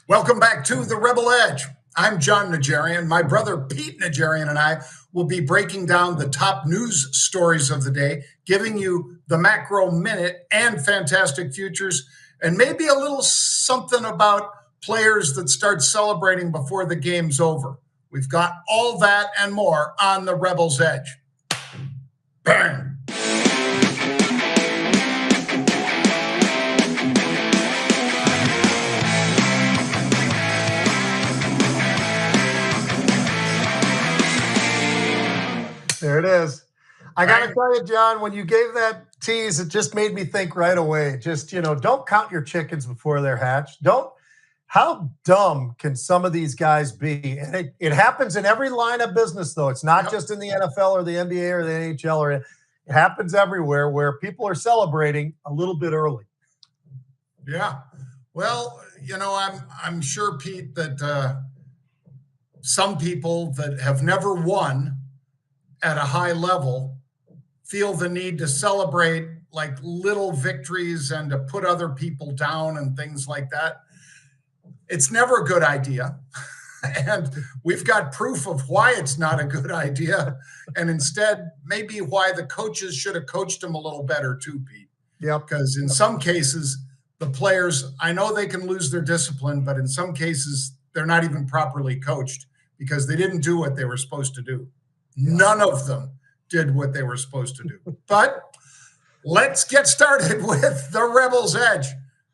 Welcome back to The Rebel Edge. I'm Jon Najarian. My brother Pete Najarian and I will be breaking down the top news stories of the day, giving you the macro minute and fantastic futures, and maybe a little something about players that start celebrating before the game's over. We've got all that and more on The Rebel's Edge. Bang! There it is. I got to tell you, John, when you gave that tease, it just made me think right away. Just, don't count your chickens before they're hatched. How dumb can some of these guys be? And it happens in every line of business, though. It's not just in the NFL or the NBA or the NHL. It happens everywhere where people are celebrating a little bit early. Yeah. Well, I'm sure, Pete, that some people that have never won at a high level feel the need to celebrate like little victories and to put other people down and things like that. It's never a good idea. And we've got proof of why it's not a good idea. And instead, maybe why the coaches should have coached them a little better too, Pete. Yeah. Because in some cases, the players, I know they can lose their discipline, but in some cases, they're not even properly coached because they didn't do what they were supposed to do. None of them did what they were supposed to do. But let's get started with the Rebel's Edge,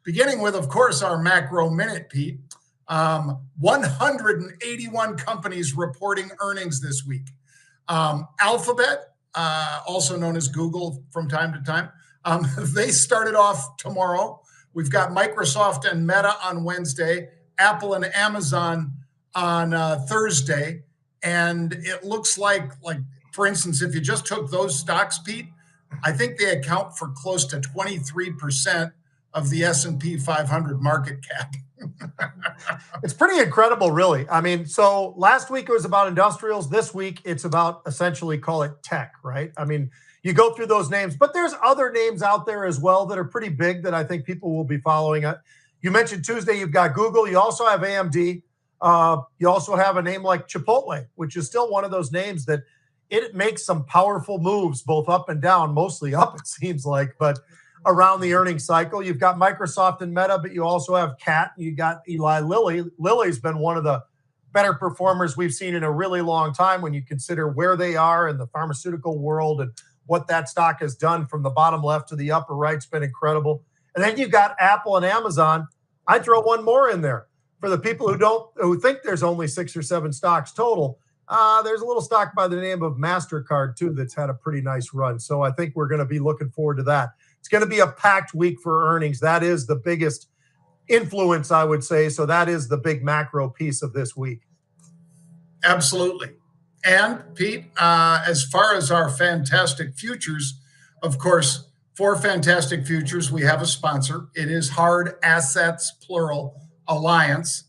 beginning with, of course, our macro minute, Pete. 181 companies reporting earnings this week. Alphabet, also known as Google from time to time, they started off tomorrow. We've got Microsoft and Meta on Wednesday, Apple and Amazon on Thursday. And it looks like, for instance, if you just took those stocks, Pete, I think they account for close to 23% of the S&P 500 market cap. It's pretty incredible, really. I mean, so last week it was about industrials. This week it's about essentially call it tech, right? I mean, you go through those names, but there's other names out there as well that are pretty big that I think people will be following. You mentioned Tuesday, you've got Google. You also have AMD. You also have a name like Chipotle, which is still one of those names that it makes some powerful moves, both up and down, mostly up, it seems like, but around the earnings cycle. You've got Microsoft and Meta, but you also have Cat. You got Eli Lilly. Lilly's been one of the better performers we've seen in a really long time when you consider where they are in the pharmaceutical world and what that stock has done from the bottom left to the upper right. It's been incredible. And then you've got Apple and Amazon. I'd throw one more in there. For the people who think there's only 6 or 7 stocks total, there's a little stock by the name of MasterCard, too, that's had a pretty nice run. So I think we're going to be looking forward to that. It's going to be a packed week for earnings. That is the biggest influence, I would say. So that is the big macro piece of this week. Absolutely. And, Pete, as far as our fantastic futures, of course, for fantastic futures, we have a sponsor. It is Hard Assets, plural, Alliance.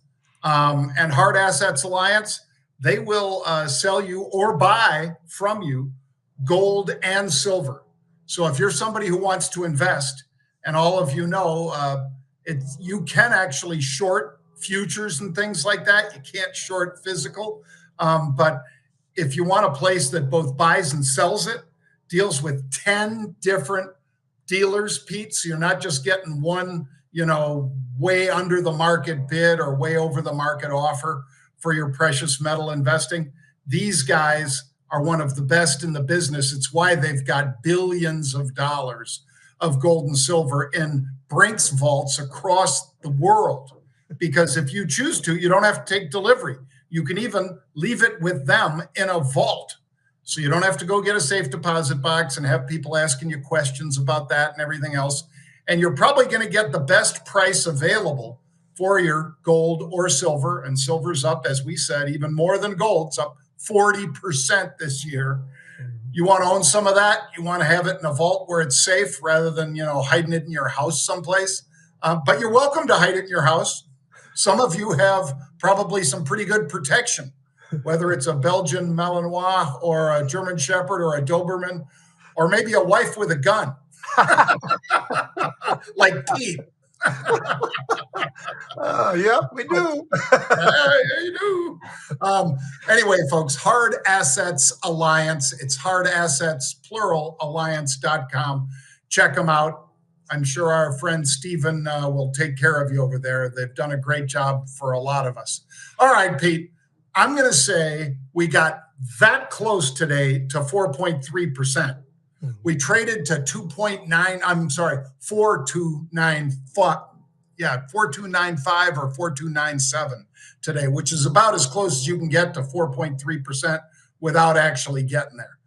And Hard Assets Alliance, they will sell you or buy from you gold and silver. So if you're somebody who wants to invest, and all of you know, you can actually short futures and things like that. You can't short physical. But if you want a place that both buys and sells it, deals with 10 different dealers, Pete, so you're not just getting one, way under the market bid or way over the market offer for your precious metal investing. These guys are one of the best in the business. It's why they've got billions of dollars of gold and silver in Brinks vaults across the world. Because if you choose to, you don't have to take delivery. You can even leave it with them in a vault. So you don't have to go get a safe deposit box and have people asking you questions about that and everything else. And you're probably going to get the best price available for your gold or silver. And silver's up, as we said, even more than gold. It's up 40% this year. You want to own some of that. You want to have it in a vault where it's safe rather than, hiding it in your house someplace. But you're welcome to hide it in your house. Some of you have probably some pretty good protection, whether it's a Belgian Malinois or a German Shepherd or a Doberman, or maybe a wife with a gun. Like Pete. Yep, we do. Yeah, you do. Anyway, folks, Hard Assets Alliance. It's Hard Assets, plural, alliance.com. Check them out. I'm sure our friend Stephen will take care of you over there. They've done a great job for a lot of us. All right, Pete, I'm going to say we got that close today to 4.3%. We traded to 2.9, I'm sorry, 4295. Yeah, 4295 or 4297 today, which is about as close as you can get to 4.3% without actually getting there.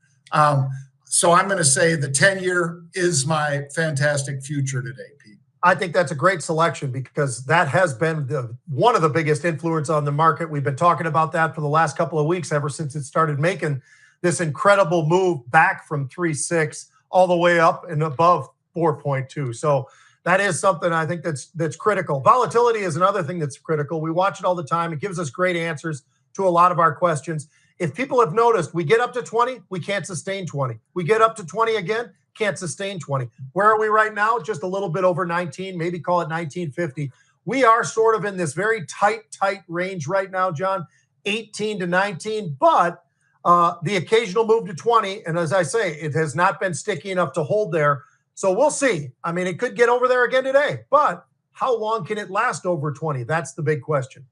So I'm going to say the 10-year is my fantastic future today, Pete. I think that's a great selection because that has been one of the biggest influence on the market. We've been talking about that for the last couple of weeks, ever since it started making this incredible move back from 3.6 all the way up and above 4.2. So that is something I think that's critical. Volatility is another thing that's critical. We watch it all the time. It gives us great answers to a lot of our questions. If people have noticed, we get up to 20, we can't sustain 20. We get up to 20 again, can't sustain 20. Where are we right now? Just a little bit over 19, maybe call it 1950. We are sort of in this very tight range right now, John, 18 to 19, but the occasional move to 20. And as I say, it has not been sticky enough to hold there. So we'll see. I mean, it could get over there again today, but how long can it last over 20? That's the big question.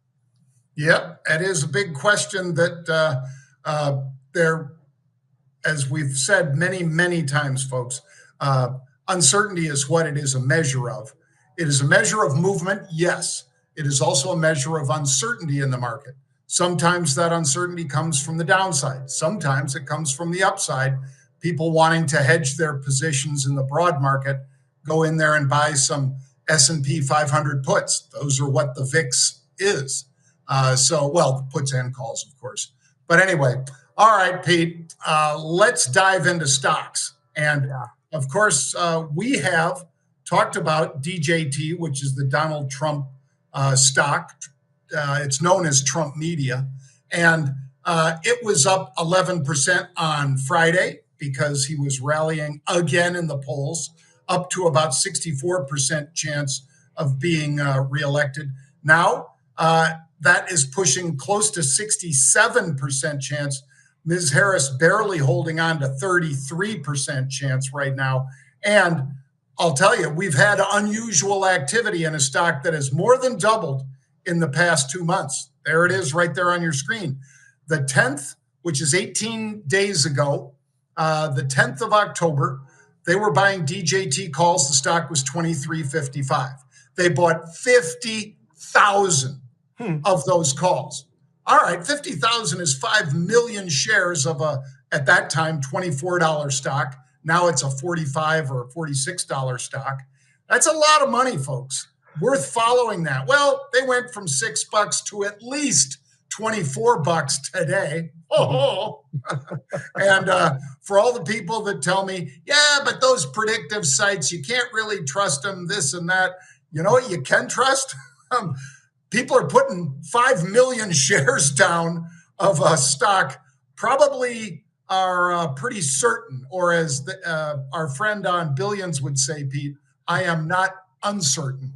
Yep, that is a big question that there, as we've said many times, folks, uncertainty is what it is a measure of. It is a measure of movement, yes. It is also a measure of uncertainty in the market. Sometimes that uncertainty comes from the downside. Sometimes it comes from the upside. People wanting to hedge their positions in the broad market, go in there and buy some S&P 500 puts. Those are what the VIX is. The puts and calls, of course. But anyway, all right, Pete, let's dive into stocks. And of course, we have talked about DJT, which is the Donald Trump stock. It's known as Trump Media. And it was up 11% on Friday because he was rallying again in the polls, up to about 64% chance of being reelected. Now, that is pushing close to 67% chance. Ms. Harris barely holding on to 33% chance right now. And I'll tell you, we've had unusual activity in a stock that has more than doubled in the past 2 months. There it is right there on your screen. The 10th, which is 18 days ago, the 10th of October, they were buying DJT calls. The stock was $23.55. They bought 50,000 of those calls. All right, 50,000 is 5 million shares of at that time, $24 stock. Now it's a $45 or $46 stock. That's a lot of money, folks. Worth following that. Well, they went from $6 to at least $24 today. And for all the people that tell me, yeah, but those predictive sites, you can't really trust them, this and that. You know what you can trust? People are putting 5 million shares down of a stock, probably are pretty certain, or as our friend on Billions would say, Pete, I am not uncertain.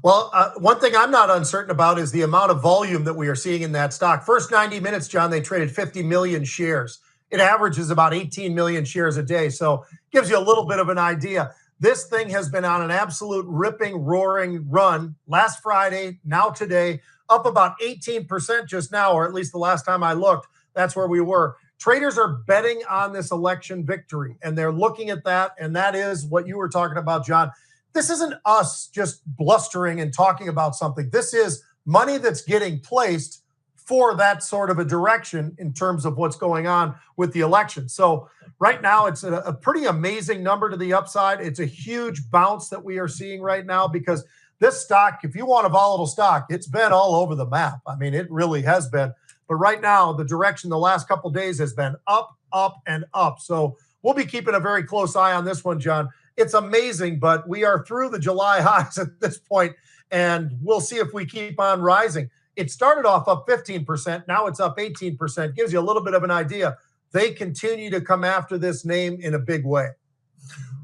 Well, one thing I'm not uncertain about is the amount of volume that we are seeing in that stock. First 90 minutes, John, they traded 50 million shares. It averages about 18 million shares a day. So gives you a little bit of an idea. This thing has been on an absolute ripping, roaring run last Friday, now today, up about 18% just now, or at least the last time I looked, that's where we were. Traders are betting on this election victory, and they're looking at that, and that is what you were talking about, John. This isn't us just blustering and talking about something. This is money that's getting placed for that sort of a direction in terms of what's going on with the election. So right now, it's a pretty amazing number to the upside. It's a huge bounce that we are seeing right now because this stock, if you want a volatile stock, it's been all over the map. I mean, it really has been. But right now, the direction the last couple of days has been up, up, and up. So we'll be keeping a very close eye on this one, John. It's amazing, but we are through the July highs at this point, and we'll see if we keep on rising. It started off up 15%. Now it's up 18%. Gives you a little bit of an idea. They continue to come after this name in a big way.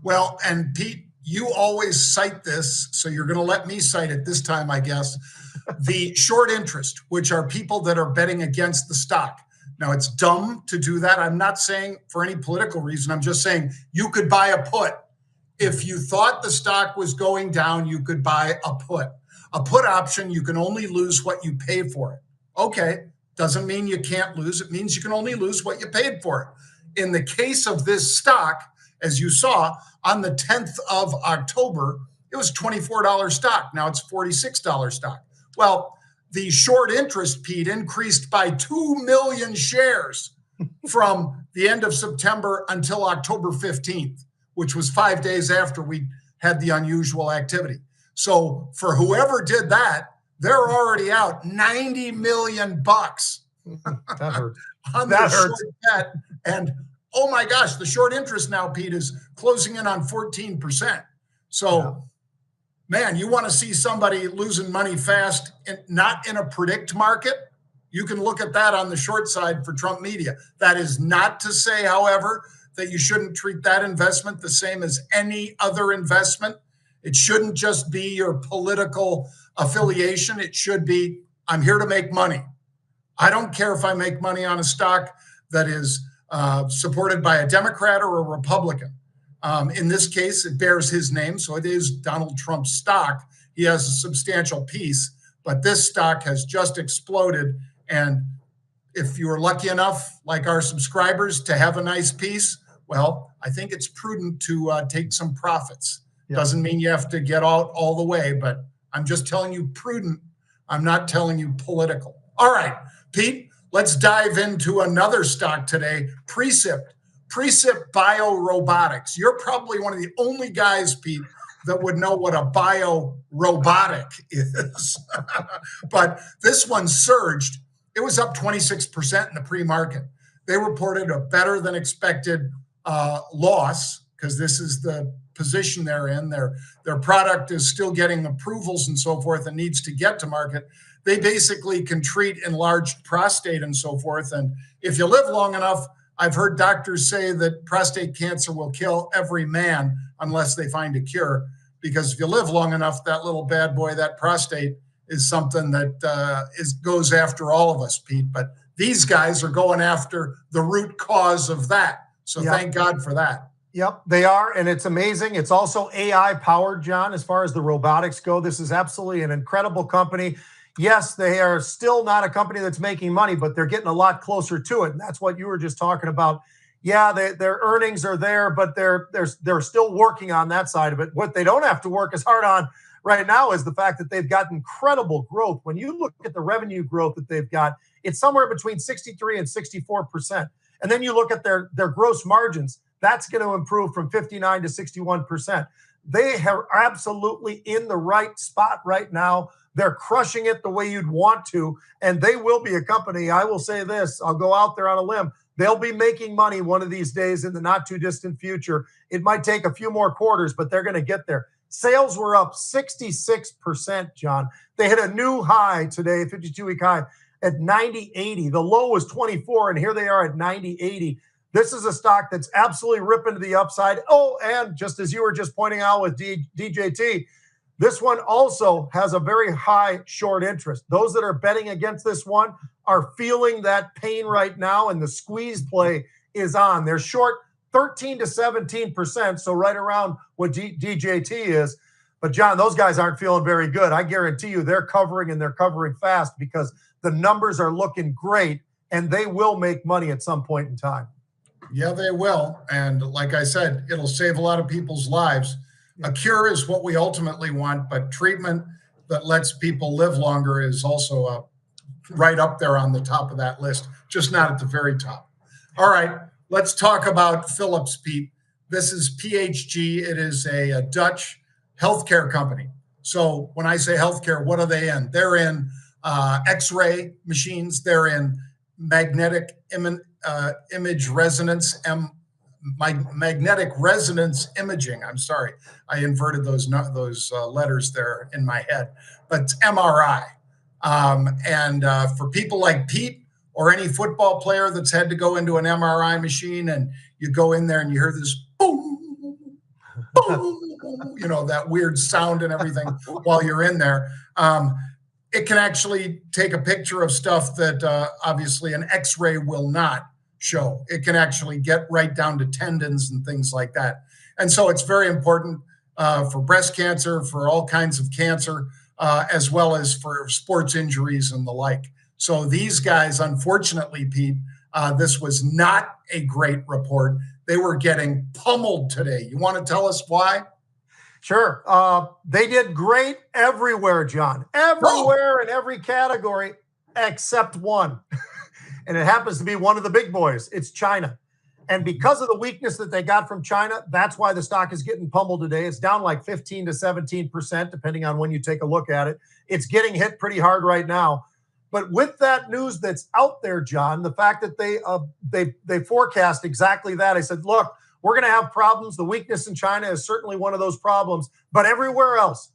Well, and Pete, you always cite this, so you're going to let me cite it this time, I guess. The short interest, which are people that are betting against the stock. Now, it's dumb to do that. I'm not saying for any political reason. I'm just saying you could buy a put. If you thought the stock was going down, you could buy a put. A put option, you can only lose what you pay for it. Okay, doesn't mean you can't lose. It means you can only lose what you paid for it. In the case of this stock, as you saw, on the 10th of October, it was $24 stock. Now it's $46 stock. Well, the short interest, Pete, increased by 2 million shares from the end of September until October 15th, which was 5 days after we had the unusual activity. So for whoever did that, they're already out 90 million bucks. That hurts. On that the hurts. short bet. And oh my gosh, the short interest now, Pete, is closing in on 14%. So, man, you want to see somebody losing money fast, and not in a predict market? You can look at that on the short side for Trump media. That is not to say, however, that you shouldn't treat that investment the same as any other investment. It shouldn't just be your political affiliation. It should be, I'm here to make money. I don't care if I make money on a stock that is supported by a Democrat or a Republican. In this case, it bears his name, so it is Donald Trump's stock. He has a substantial piece, but this stock has just exploded. And if you were lucky enough, like our subscribers, to have a nice piece, well, I think it's prudent to take some profits. Yep. Doesn't mean you have to get out all the way, but I'm just telling you prudent. I'm not telling you political. All right, Pete, let's dive into another stock today, Procept Biorobotics. You're probably one of the only guys, Pete, that would know what a biorobotic is. But this one surged. It was up 26% in the pre-market. They reported a better than expected loss, because this is the position they're in. Their product is still getting approvals and so forth and needs to get to market. They basically can treat enlarged prostate and so forth. And if you live long enough, I've heard doctors say that prostate cancer will kill every man unless they find a cure. Because if you live long enough, that little bad boy, that prostate, is something that goes after all of us, Pete. But these guys are going after the root cause of that. So Thank God for that. Yep, they are, and it's amazing. It's also AI powered, John, as far as the robotics go. This is absolutely an incredible company. Yes, they are still not a company that's making money, but they're getting a lot closer to it. And that's what you were just talking about. Yeah, their earnings are there, but they're still working on that side of it. What they don't have to work as hard on right now is the fact that they've got incredible growth. When you look at the revenue growth that they've got, it's somewhere between 63 and 64%. And then you look at their gross margins, that's going to improve from 59 to 61%. They are absolutely in the right spot right now. They're crushing it the way you'd want to, and they will be a company. I will say this, I'll go out there on a limb. They'll be making money one of these days in the not too distant future. It might take a few more quarters, but they're going to get there. Sales were up 66%, John. They hit a new high today, 52-week high at 90.80. The low was 24, and here they are at 90.80. This is a stock that's absolutely ripping to the upside. Oh, and just as you were just pointing out with DJT, this one also has a very high short interest. Those that are betting against this one are feeling that pain right now, and the squeeze play is on. They're short 13 to 17%, so right around what DJT is. But, John, those guys aren't feeling very good. I guarantee you they're covering, and they're covering fast, because the numbers are looking great, and they will make money at some point in time. Yeah, they will. And like I said, it'll save a lot of people's lives. A cure is what we ultimately want, but treatment that lets people live longer is also right up there on the top of that list, just not at the very top. All right, let's talk about Philips, Pete. This is PHG. It is a Dutch healthcare company. So when I say healthcare, what are they in? They're in X-ray machines. They're in magnetic image resonance, magnetic resonance imaging. I'm sorry, I inverted those letters there in my head, but it's MRI. And for people like Pete or any football player that's had to go into an MRI machine, and you go in there and you hear this boom, boom, you know, that weird sound and everything while you're in there. It can actually take a picture of stuff that obviously an X-ray will not show. It can actually get right down to tendons and things like that. And so it's very important for breast cancer, for all kinds of cancer, as well as for sports injuries and the like. So these guys, unfortunately, Pete, this was not a great report. They were getting pummeled today. You want to tell us why? Sure. They did great everywhere, John. Everywhere in every category except one. And it happens to be one of the big boys. It's China. And because of the weakness that they got from China, that's why the stock is getting pummeled today. It's down like 15 to 17%, depending on when you take a look at it. It's getting hit pretty hard right now. But with that news that's out there, John, the fact that they forecast exactly that, I said, look, we're going to have problems. The weakness in China is certainly one of those problems. But everywhere else,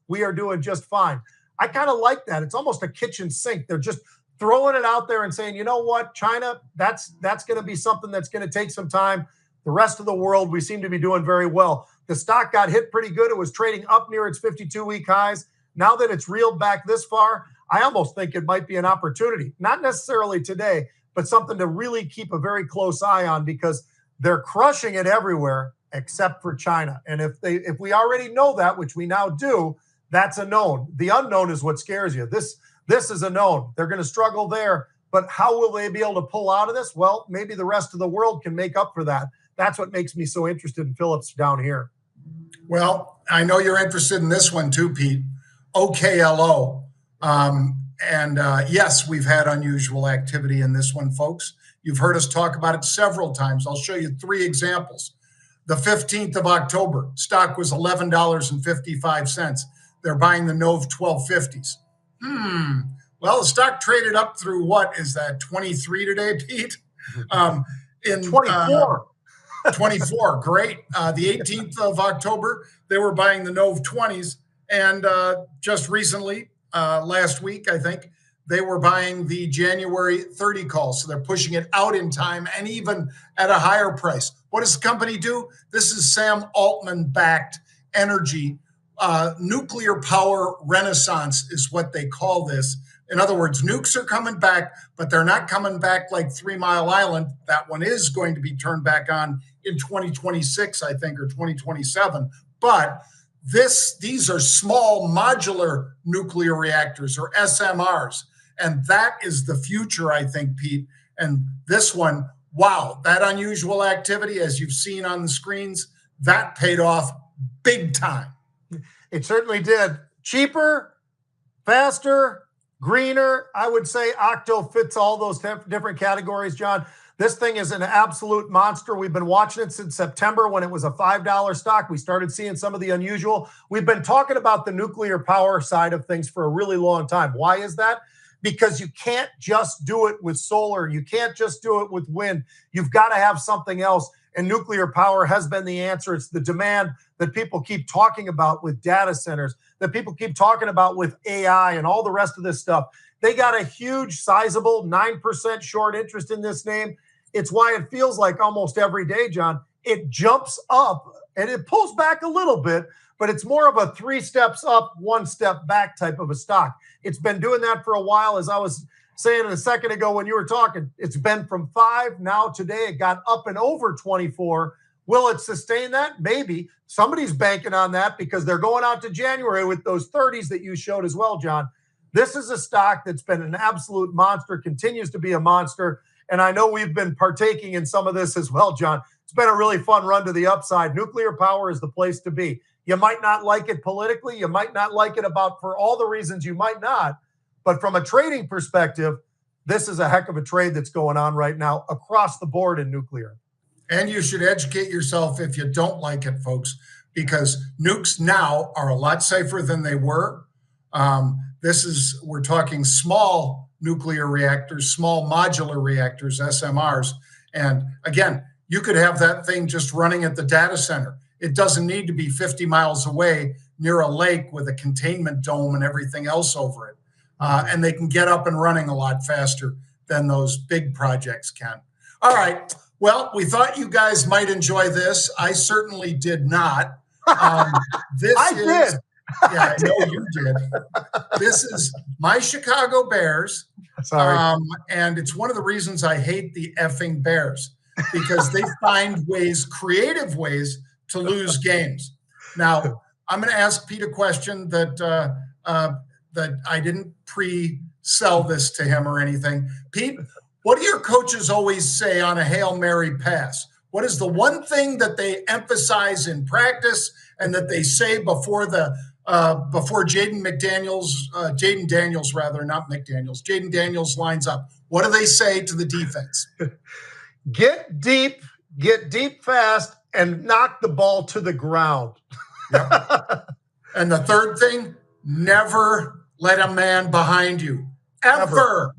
we are doing just fine. I kind of like that. It's almost a kitchen sink. They're just throwing it out there and saying, you know what, China, that's going to be something that's going to take some time. The rest of the world, we seem to be doing very well. The stock got hit pretty good. It was trading up near its 52-week highs. Now that it's reeled back this far, I almost think it might be an opportunity. Not necessarily today, but something to really keep a very close eye on, because they're crushing it everywhere except for China. And if we already know that, which we now do, that's a known. The unknown is what scares you. This is a known. They're going to struggle there, but how will they be able to pull out of this? Well, maybe the rest of the world can make up for that. That's what makes me so interested in Philips down here. Well, I know you're interested in this one too, Pete. Oklo. Yes, we've had unusual activity in this one, folks. You've heard us talk about it several times. I'll show you 3 examples. The 15th of October, stock was $11.55. They're buying the Nove 1250s. Well, the stock traded up through, what is that, 23 today, Pete? In 24. 24, great. The 18th of October, they were buying the Nove 20s. And just recently, last week, I think, they were buying the January 30 call. So they're pushing it out in time and even at a higher price. What does the company do? This is Sam Altman-backed energy. Nuclear power renaissance is what they call this. In other words, nukes are coming back, but they're not coming back like 3 Mile Island. That one is going to be turned back on in 2026, I think, or 2027. But these are small modular nuclear reactors, or SMRs. And that is the future, I think, Pete. And this one, wow, that unusual activity, as you've seen on the screens, that paid off big time. It certainly did. Cheaper, faster, greener. I would say Oklo fits all those different categories, John. This thing is an absolute monster. We've been watching it since September when it was a $5 stock. We started seeing some of the unusual. We've been talking about the nuclear power side of things for a really long time. Why is that? Because you can't just do it with solar. You can't just do it with wind. You've got to have something else. And nuclear power has been the answer. It's the demand that people keep talking about with data centers, that people keep talking about with AI and all the rest of this stuff. They got a huge, sizable 9% short interest in this name. It's why it feels like almost every day, John, it jumps up and it pulls back a little bit, but it's more of a 3 steps up, 1 step back type of a stock. It's been doing that for a while. As I was saying a second ago when you were talking, it's been from 5. Now today it got up and over 24. Will it sustain that? Maybe. Somebody's banking on that because they're going out to January with those 30s that you showed as well, John. This is a stock that's been an absolute monster, continues to be a monster. And I know we've been partaking in some of this as well, John. It's been a really fun run to the upside. Nuclear power is the place to be. You might not like it politically. You might not like it for all the reasons you might not. But from a trading perspective, this is a heck of a trade that's going on right now across the board in nuclear. And you should educate yourself if you don't like it, folks, because nukes now are a lot safer than they were. We're talking small nuclear reactors, small modular reactors, SMRs. And again, you could have that thing just running at the data center. It doesn't need to be 50 miles away near a lake with a containment dome and everything else over it. And they can get up and running a lot faster than those big projects can. All right. Well, we thought you guys might enjoy this. I certainly did not. This I is, did. yeah, I know you did. This is my Chicago Bears. Sorry. And it's one of the reasons I hate the effing Bears, because they find ways, creative ways, to lose games. Now, I'm going to ask Pete a question that I didn't pre-sell this to him or anything. Pete, what do your coaches always say on a Hail Mary pass? What is the one thing that they emphasize in practice and that they say before Jayden Daniels lines up? What do they say to the defense? Get deep fast, and knock the ball to the ground. Yep. And the third thing, never let a man behind you. Ever.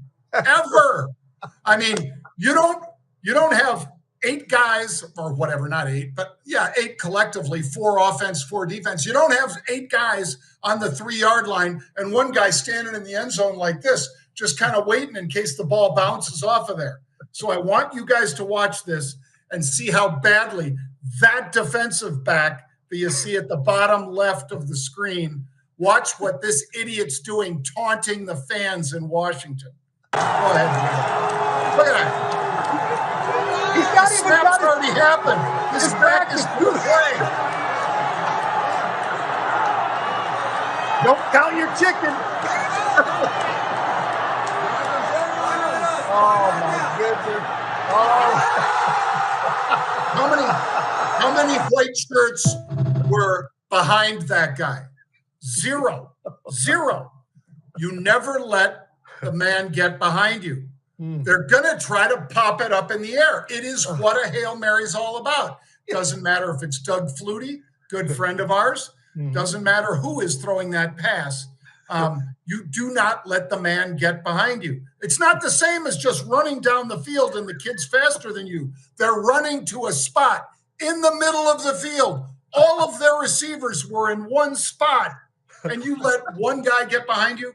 I mean, you don't have 8 guys or whatever, not 8, but yeah, 8 collectively, 4 offense, 4 defense. You don't have 8 guys on the 3-yard line and one guy standing in the end zone like this, just kind of waiting in case the ball bounces off of there. So I want you guys to watch this and see how badly that defensive back that you see at the bottom left of the screen, watch what this idiot's doing, taunting the fans in Washington. Go ahead. Look at that. He's not even Snap's already happened. His back is to the play. Don't count your chicken. Oh my goodness. Oh. How many white shirts were behind that guy? 0. You never let the man get behind you. They're going to try to pop it up in the air. It is what a Hail Mary is all about. Doesn't matter if it's Doug Flutie, good friend of ours. Doesn't matter who is throwing that pass. You do not let the man get behind you. It's not the same as just running down the field and the kid's faster than you. They're running to a spot in the middle of the field. All of their receivers were in one spot, and you let one guy get behind you?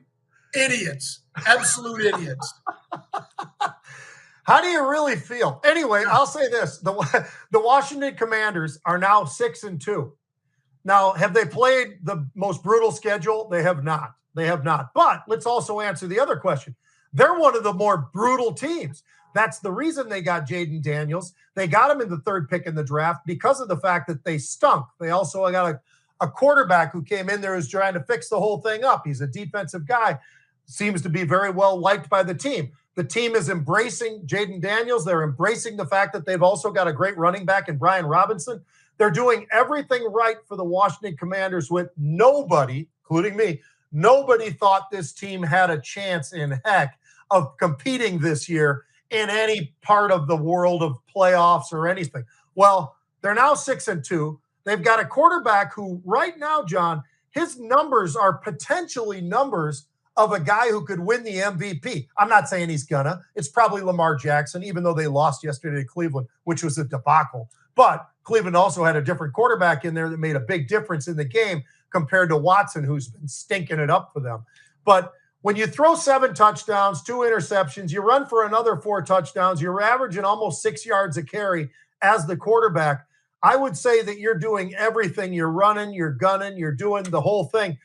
Idiots. Absolute idiots. How do you really feel? Anyway, I'll say this. The Washington Commanders are now 6-2. Now, have they played the most brutal schedule? They have not. But let's also answer the other question. They're one of the more brutal teams. That's the reason they got Jayden Daniels. They got him in the 3rd pick in the draft because of the fact that they stunk. They also got a quarterback who came in there who's trying to fix the whole thing up. He's a defensive guy, seems to be very well liked by the team. The team is embracing Jayden Daniels. They're embracing the fact that they've also got a great running back in Brian Robinson. They're doing everything right for the Washington Commanders with nobody, including me, nobody thought this team had a chance in heck of competing this year in any part of the world of playoffs or anything. Well, they're now 6-2. They've got a quarterback who right now, John, his numbers are potentially numbers of a guy who could win the MVP. I'm not saying he's gonna. It's probably Lamar Jackson, even though they lost yesterday to Cleveland, which was a debacle. But Cleveland also had a different quarterback in there that made a big difference in the game compared to Watson, who's been stinking it up for them. But when you throw 7 touchdowns, 2 interceptions, you run for another 4 touchdowns, you're averaging almost 6 yards a carry as the quarterback. I would say that you're doing everything. You're running, you're gunning, you're doing the whole thing.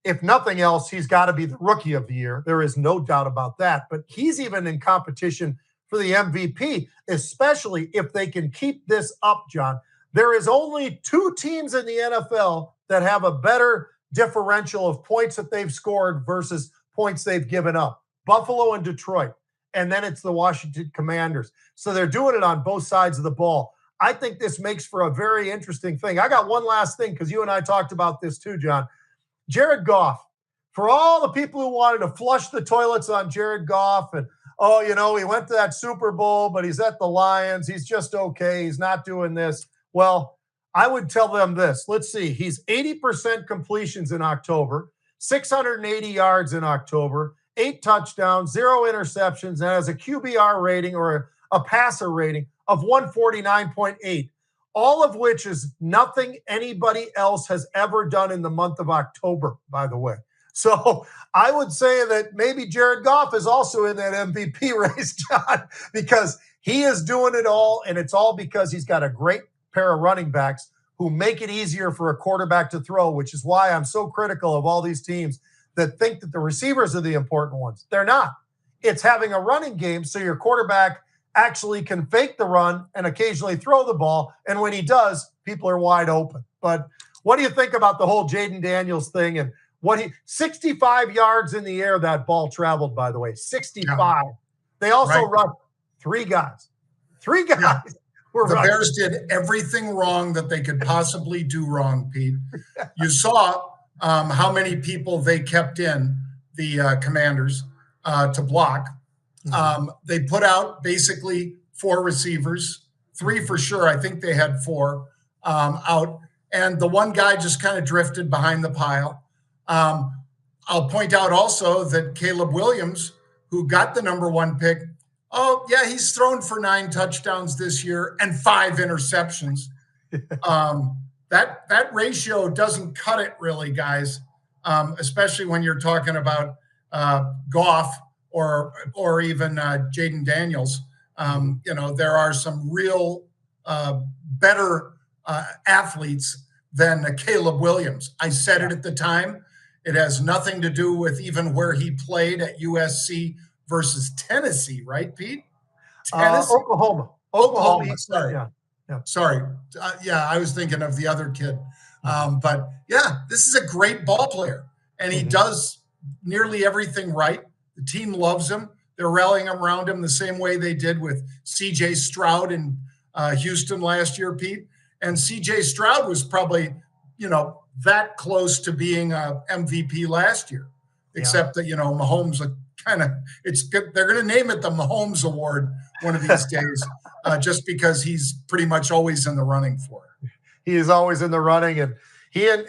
If nothing else, he's got to be the rookie of the year. There is no doubt about that. But he's even in competition for the MVP, especially if they can keep this up, John. There is only 2 teams in the NFL that have a better differential of points that they've scored versus points they've given up. Buffalo and Detroit. And then it's the Washington Commanders. So they're doing it on both sides of the ball. I think this makes for a very interesting thing. I got one last thing because you and I talked about this too, John. Jared Goff. For all the people who wanted to flush the toilets on Jared Goff and, oh, you know, he went to that Super Bowl, but he's at the Lions. He's just okay. He's not doing this. Well, I would tell them this. Let's see. He's 80% completions in October, 680 yards in October, 8 touchdowns, 0 interceptions, and has a QBR rating or a passer rating of 149.8, all of which is nothing anybody else has ever done in the month of October, by the way. So I would say that maybe Jared Goff is also in that MVP race, John, because he is doing it all, and it's all because he's got a great pair of running backs who make it easier for a quarterback to throw, which is why I'm so critical of all these teams that think that the receivers are the important ones. They're not. It's having a running game so your quarterback actually can fake the run and occasionally throw the ball, and when he does, people are wide open. But what do you think about the whole Jayden Daniels thing and 65 yards in the air that ball traveled, by the way, 65. Yeah. They also rushed three guys. Yeah. The Bears did everything wrong that they could possibly do wrong, Pete. You saw how many people they kept in, the Commanders, to block. They put out basically 4 receivers, 3 for sure. I think they had 4 out. And the one guy just kind of drifted behind the pile. I'll point out also that Caleb Williams, who got the number 1 pick, he's thrown for 9 touchdowns this year and 5 interceptions. That ratio doesn't cut it really, guys, especially when you're talking about Goff or even Jayden Daniels. There are some real better athletes than Caleb Williams. I said it at the time. It has nothing to do with even where he played at USC versus Tennessee, right, Pete? Oklahoma. Sorry. Sorry. I was thinking of the other kid. But this is a great ball player, and he does nearly everything right. The team loves him. They're rallying around him the same way they did with C.J. Stroud in Houston last year, Pete. And C.J. Stroud was probably, that close to being a MVP last year, except that, Mahomes they're going to name it the Mahomes Award one of these days, just because he's pretty much always in the running for it. He is always in the running. And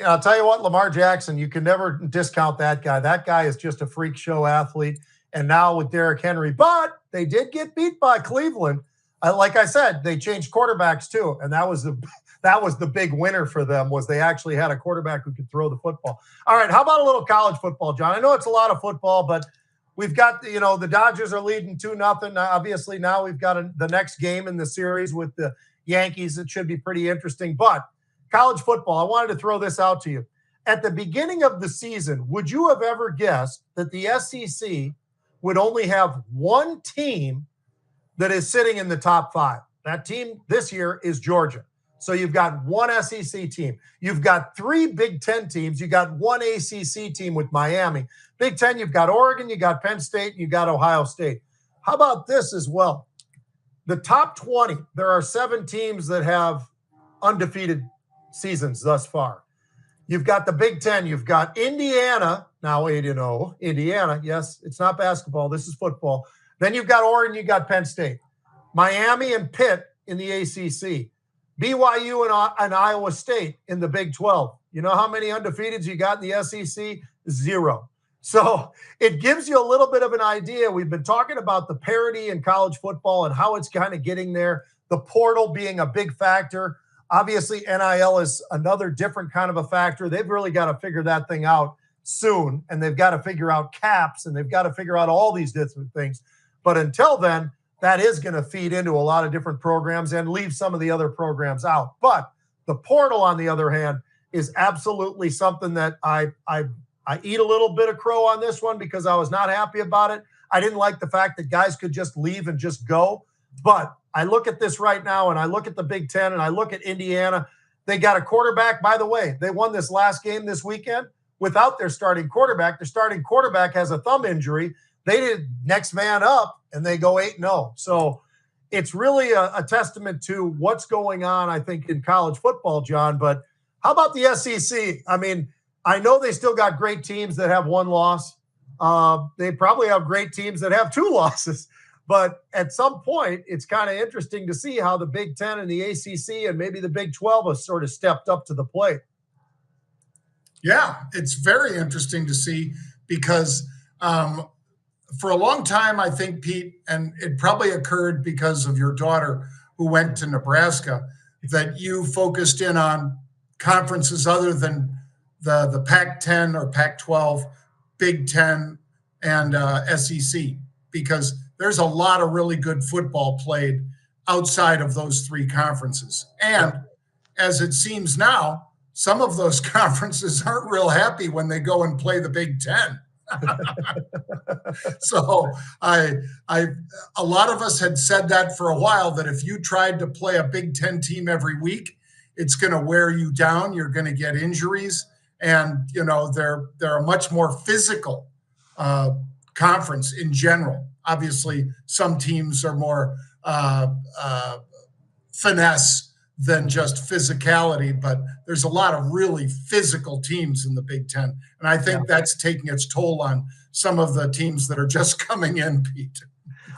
I'll tell you what, Lamar Jackson, you can never discount that guy. That guy is just a freak show athlete. And now with Derrick Henry, but they did get beat by Cleveland. Like I said, they changed quarterbacks too. And that was the big winner for them, was they actually had a quarterback who could throw the football. All right, how about a little college football, John? I know it's a lot of football, but we've got, the Dodgers are leading 2-0. Obviously, now we've got the next game in the series with the Yankees. It should be pretty interesting. But college football, I wanted to throw this out to you. At the beginning of the season, would you have ever guessed that the SEC would only have one team that is sitting in the top 5? That team this year is Georgia. So you've got one SEC team. You've got 3 Big Ten teams. You got one ACC team with Miami. Big Ten, you've got Oregon, you got Penn State, you got Ohio State. How about this as well? The top 20, there are 7 teams that have undefeated seasons thus far. You've got the Big Ten. You've got Indiana, now 8-0. Indiana, yes, it's not basketball. This is football. Then you've got Oregon, you got Penn State. Miami and Pitt in the ACC. BYU and Iowa State in the Big 12. You know how many undefeateds you got in the SEC? 0. So it gives you a little bit of an idea. We've been talking about the parity in college football and how it's kind of getting there. The portal being a big factor. Obviously, NIL is another different kind of a factor. They've really got to figure that thing out soon, and they've got to figure out caps, and they've got to figure out all these different things. But until then, that is going to feed into a lot of different programs and leave some of the other programs out. But the portal, on the other hand, is absolutely something that I eat a little bit of crow on this one because I was not happy about it. I didn't like the fact that guys could just leave and just go. But I look at this right now, and I look at the Big Ten, and I look at Indiana. They got a quarterback. By the way, they won this last game this weekend without their starting quarterback. Their starting quarterback has a thumb injury. They did next man up, and they go 8-0. So it's really a testament to what's going on, I think, in college football, John. But how about the SEC? I mean, I know they still got great teams that have 1 loss. They probably have great teams that have 2 losses. But at some point, it's kind of interesting to see how the Big Ten and the ACC and maybe the Big 12 have sort of stepped up to the plate. Yeah, it's very interesting to see because for a long time, I think, Pete, and it probably occurred because of your daughter who went to Nebraska, that you focused in on conferences other than the Pac-10 or Pac-12, Big Ten, and SEC, because there's a lot of really good football played outside of those three conferences. And as it seems now, some of those conferences aren't real happy when they go and play the Big Ten. So a lot of us had said that for a while, that if you tried to play a Big Ten team every week, it's going to wear you down. You're going to get injuries. And, they're a much more physical conference in general. Obviously, some teams are more finesse than just physicality, but there's a lot of really physical teams in the Big Ten. And I think that's taking its toll on some of the teams that are just coming in, Pete.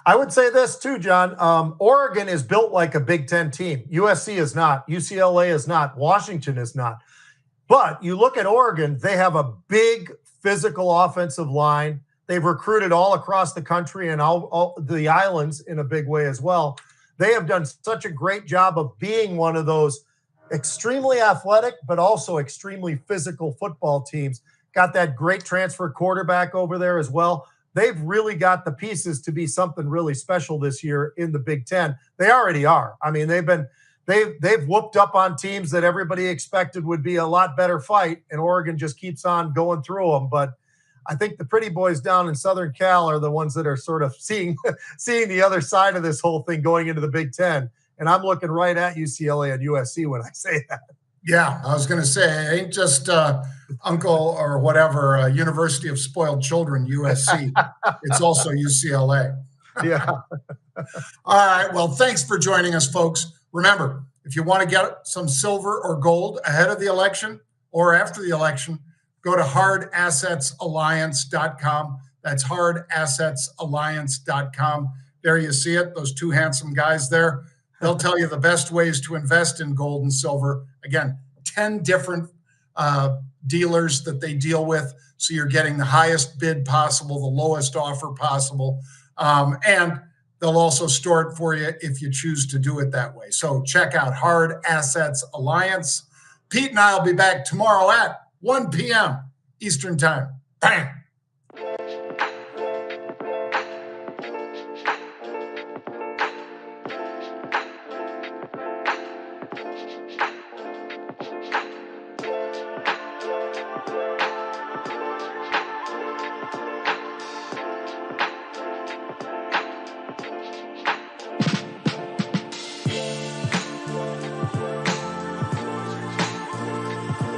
I would say this too, John. Oregon is built like a Big Ten team. USC is not. UCLA is not. Washington is not. But you look at Oregon, they have a big physical offensive line. They've recruited all across the country and all the islands in a big way as well. They have done such a great job of being one of those extremely athletic, but also extremely physical football teams. Got that great transfer quarterback over there as well. They've really got the pieces to be something really special this year in the Big Ten. They already are. I mean, they've whooped up on teams that everybody expected would be a lot better fight, and Oregon just keeps on going through them. But I think the pretty boys down in Southern Cal are the ones that are sort of seeing the other side of this whole thing going into the Big Ten. And I'm looking right at UCLA and USC when I say that. Yeah, I was going to say, it ain't just Uncle or whatever, University of Spoiled Children, USC. It's also UCLA. Yeah. All right. Well, thanks for joining us, folks. Remember, if you want to get some silver or gold ahead of the election or after the election, go to hardassetsalliance.com. That's hardassetsalliance.com. There you see it, those two handsome guys there. They'll tell you the best ways to invest in gold and silver. Again, 10 different dealers that they deal with. So you're getting the highest bid possible, the lowest offer possible. And they'll also store it for you if you choose to do it that way. So check out Hard Assets Alliance. Pete and I will be back tomorrow at 1 p.m. Eastern Time. Bang!